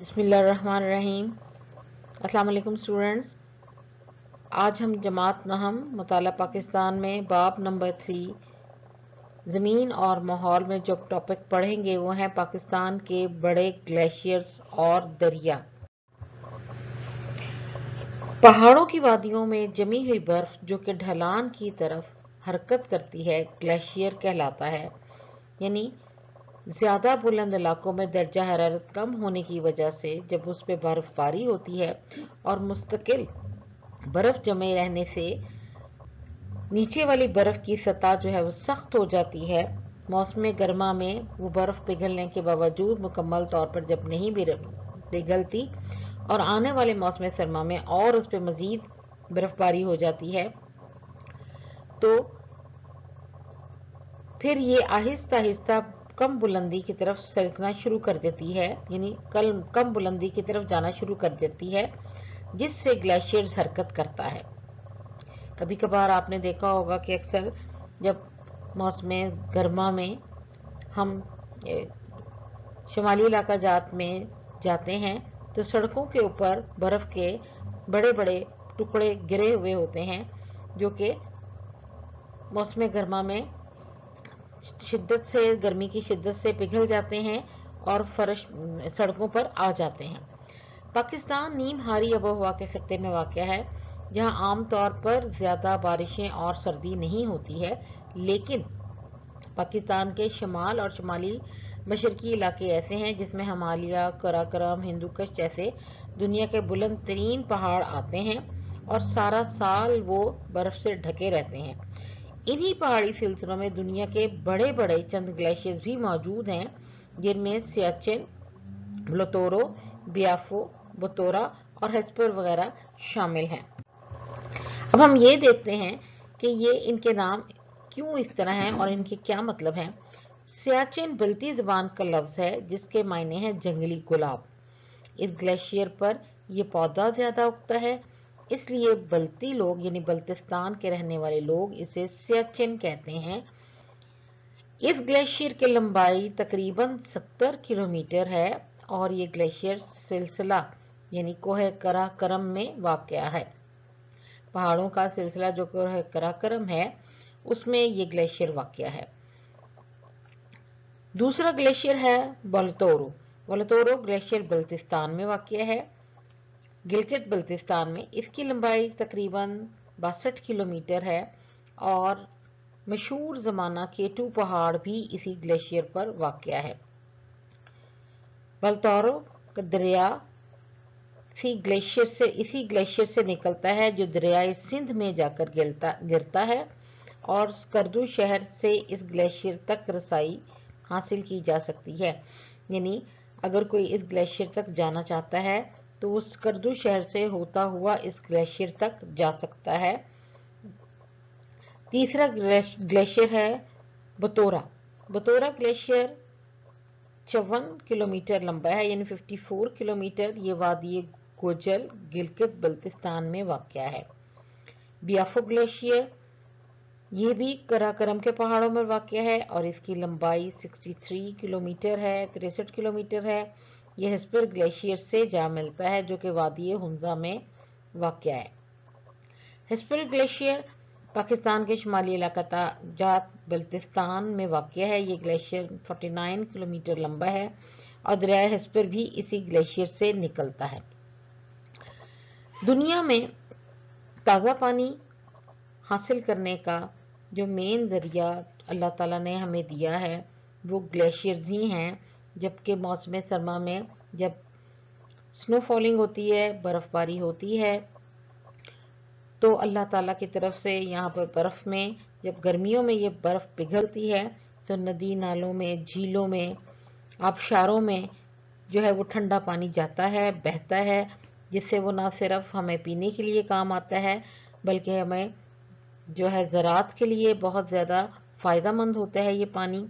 بسم اللہ الرحمن الرحیم۔ السلام علیکم اسٹوڈنٹس، آج ہم جماعت نہم مطالعہ پاکستان میں باب نمبر 3 زمین اور ماحول میں جو ٹاپک پڑھیں گے وہ ہیں پاکستان کے بڑے گلیشیئرز اور دریا۔ پہاڑوں کی وادیوں میں جمی ہوئی برف جو کہ ڈھلان کی طرف حرکت کرتی ہے گلیشیئر کہلاتا ہے، یعنی زیادہ بلند علاقوں میں درجہ حرارت کم ہونے کی وجہ سے جب اس پہ برف باری ہوتی ہے اور مستقل برف جمے رہنے سے نیچے والی برف کی سطح جو ہے وہ سخت ہو جاتی ہے، موسم گرما میں وہ برف پگھلنے کے باوجود مکمل طور پر جب نہیں پگھلتی اور آنے والے موسم سرما میں اور اس پہ مزید برف باری ہو جاتی ہے تو پھر یہ آہستہ آہستہ کم بلندی کی طرف سرکنا شروع کر دیتی ہے، یعنی کم بلندی کی طرف جانا شروع کر دیتی ہے، جس سے گلیشیئرز حرکت کرتا ہے۔ کبھی کبھار آپ نے دیکھا ہوگا کہ اکثر جب موسم گرما میں ہم شمالی علاقہ جات میں جاتے ہیں تو سڑکوں کے اوپر برف کے بڑے بڑے ٹکڑے گرے ہوئے ہوتے ہیں جو کہ موسم گرما میں گرمی کی شدت سے پگھل جاتے ہیں اور سڑکوں پر آ جاتے ہیں۔ پاکستان نیم ہاری آب و ہوا کے خطے میں واقع ہے جہاں عام طور پر زیادہ بارشیں اور سردی نہیں ہوتی ہے، لیکن پاکستان کے شمال اور شمالی مشرقی علاقے ایسے ہیں جس میں ہمالیہ، قراقرم، ہندوکش جیسے دنیا کے بلند ترین پہاڑ آتے ہیں اور سارا سال وہ برف سے ڈھکے رہتے ہیں۔ انہی پہاڑی سلسلوں میں دنیا کے بڑے بڑے چند گلیشیئرز بھی موجود ہیں جن میں سیاچن، بلتورو، بیافو، بتورا اور ہسپر وغیرہ شامل ہیں۔ اب ہم یہ دیکھتے ہیں کہ یہ ان کے نام کیوں اس طرح ہیں اور ان کے کیا مطلب ہیں۔ سیاچن بلتی زبان کا لفظ ہے جس کے معنی ہے جنگلی گلاب۔ اس گلیشیئر پر یہ پودا زیادہ اگتا ہے، اس لیے بلتی لوگ یعنی بلتستان کے رہنے والے لوگ اسے سیاچن کہتے ہیں۔ اس گلیشیئر کی لمبائی تقریباً 70 کلومیٹر ہے اور یہ گلیشیئر سلسلہ یعنی کوہ قراقرم میں واقع ہے۔ پہاڑوں کا سلسلہ جو کوہ قراقرم ہے اس میں یہ گلیشیئر واقع ہے۔ دوسرا گلیشیئر ہے بلتورو۔ بلتورو گلیشیئر بلتستان میں واقع ہے، گلگت بلتستان میں۔ اس کی لمبائی تقریباً 62 کلومیٹر ہے اور مشہور زمانہ کیٹو پہاڑ بھی اسی گلیشیئر پر واقع ہے۔ بلتورو کا دریا اسی گلیشیئر سے نکلتا ہے جو دریائے سندھ میں جا کر گرتا ہے اور سکردو شہر سے اس گلیشیئر تک رسائی حاصل کی جا سکتی ہے، یعنی اگر کوئی اس گلیشیئر تک جانا چاہتا ہے تو وہ سکردو شہر سے ہوتا ہوا اس گلیشیئر تک جا سکتا ہے۔ تیسرا گلیشیئر ہے بتورا۔ بتورا گلیشیئر 54 کلومیٹر لمبا ہے، یعنی 54 کلومیٹر۔ یہ وادی گوجل گلگت بلتستان میں واقع ہے۔ بیافو گلیشیئر یہ بھی قراقرم کے پہاڑوں میں واقع ہے اور اس کی لمبائی 63 کلومیٹر ہے، 63 کلومیٹر ہے۔ یہ ہسپر گلیشیئر سے جا ملتا ہے جو کہ وادی ہنزا میں واقع ہے۔ ہسپر گلیشیئر پاکستان کے شمالی علاقہ جات بلتستان میں واقع ہے۔ یہ گلیشیئر 49 کلومیٹر لمبا ہے اور دریائے ہسپر بھی اسی گلیشیئر سے نکلتا ہے۔ دنیا میں تازہ پانی حاصل کرنے کا جو مین ذریعہ اللہ تعالیٰ نے ہمیں دیا ہے وہ گلیشیئرز ہی ہیں، جبکہ موسم سرما میں جب سنو فالنگ ہوتی ہے، برف باری ہوتی ہے تو اللہ تعالیٰ کی طرف سے یہاں پر برف میں جب گرمیوں میں یہ برف پگھلتی ہے تو ندی نالوں میں، جھیلوں میں، آبشاروں میں جو ہے وہ ٹھنڈا پانی جاتا ہے، بہتا ہے، جس سے وہ نہ صرف ہمیں پینے کے لیے کام آتا ہے بلکہ ہمیں جو ہے زراعت کے لیے بہت زیادہ فائدہ مند ہوتا ہے۔ یہ پانی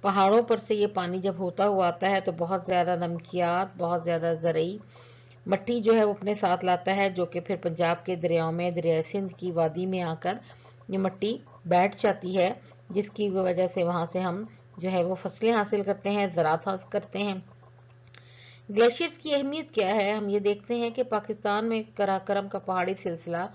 پہاڑوں پر سے یہ پانی جب ہوتا ہوا آتا ہے تو بہت زیادہ نمکیات، بہت زیادہ زرعی مٹی جو ہے وہ اپنے ساتھ لاتا ہے، جو کہ پھر پنجاب کے دریاؤں میں، دریائے سندھ کی وادی میں آ کر یہ مٹی بیٹھ جاتی ہے، جس کی وجہ سے وہاں سے ہم جو ہے وہ فصلیں حاصل کرتے ہیں، زراعت حاصل کرتے ہیں۔ گلیشیئرز کی اہمیت کیا ہے؟ ہم یہ دیکھتے ہیں کہ پاکستان میں قراقرم کا پہاڑی سلسلہ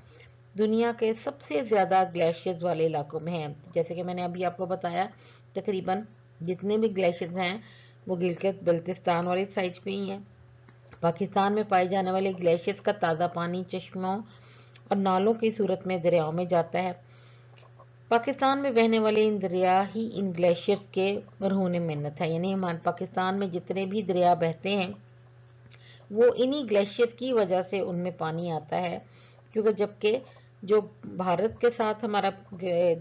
دنیا کے سب سے زیادہ گلیشیئرز والے علاقوں میں ہے. جیسے کہ میں نے ابھی آپ کو بتایا، تقریباً جتنے بھی گلیشیئرز ہیں وہ گلگت بلتستان والی سائٹ پہ ہی ہیں. پاکستان میں پائے جانے والے گلیشیئرز کا تازہ پانی چشموں اور نالوں کی صورت میں دریاؤں میں جاتا ہے. پاکستان میں بہنے والے ان دریا ہی ان گلیشیئرز کے مرہون منت ہے. یعنی ہمارے پاکستان میں جتنے بھی دریا بہتے ہیں وہ انہی گلیشیئر کی وجہ سے ان میں پانی آتا ہے. کیونکہ جبکہ جو بھارت کے ساتھ ہمارا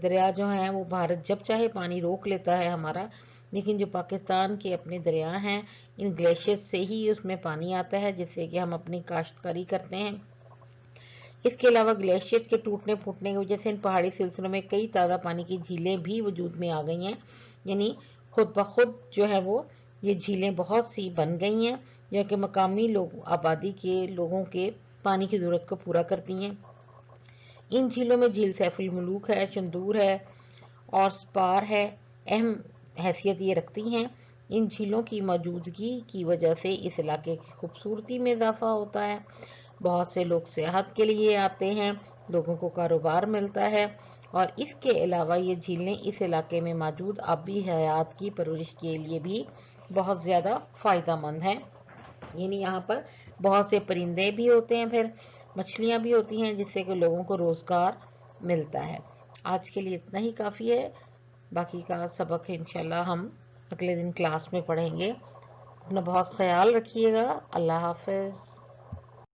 دریا جو ہے وہ بھارت جب چاہے پانی روک لیتا ہے ہمارا، لیکن جو پاکستان کے اپنے دریا ہیں ان گلیشیئر سے ہی اس میں پانی آتا ہے، جس سے کہ ہم اپنی کاشتکاری کرتے ہیں. اس کے علاوہ گلیشیئر کے ٹوٹنے پھوٹنے کی وجہ سے ان پہاڑی سلسلوں میں کئی تازہ پانی کی جھیلیں بھی وجود میں آ گئی ہیں. یعنی خود بخود جو ہے وہ یہ جھیلیں بہت سی بن گئی ہیں جو کہ مقامی آبادی کے لوگوں کے پانی کی ضرورت کو پورا کرتی ہیں. ان جھیلوں میں جھیل سیف الملوک ہے، چندور ہے اور سپار ہے، اہم حیثیت یہ رکھتی ہیں. ان جھیلوں کی موجودگی کی وجہ سے اس علاقے کی خوبصورتی میں اضافہ ہوتا ہے. بہت سے لوگ سیاحت کے لیے آتے ہیں، لوگوں کو کاروبار ملتا ہے، اور اس کے علاوہ یہ جھیلیں اس علاقے میں موجود آبی حیات کی پرورش کے لیے بھی بہت زیادہ فائدہ مند ہیں. یعنی یہاں پر بہت سے پرندے بھی ہوتے ہیں، پھر مچھلیاں بھی ہوتی ہیں، جس سے کہ لوگوں کو روزگار ملتا ہے. آج کے لیے اتنا ہی کافی ہے. باقی کا سبق انشاءاللہ ہم اگلے دن کلاس میں پڑھیں گے. اپنا بہت خیال رکھیے گا. اللہ حافظ.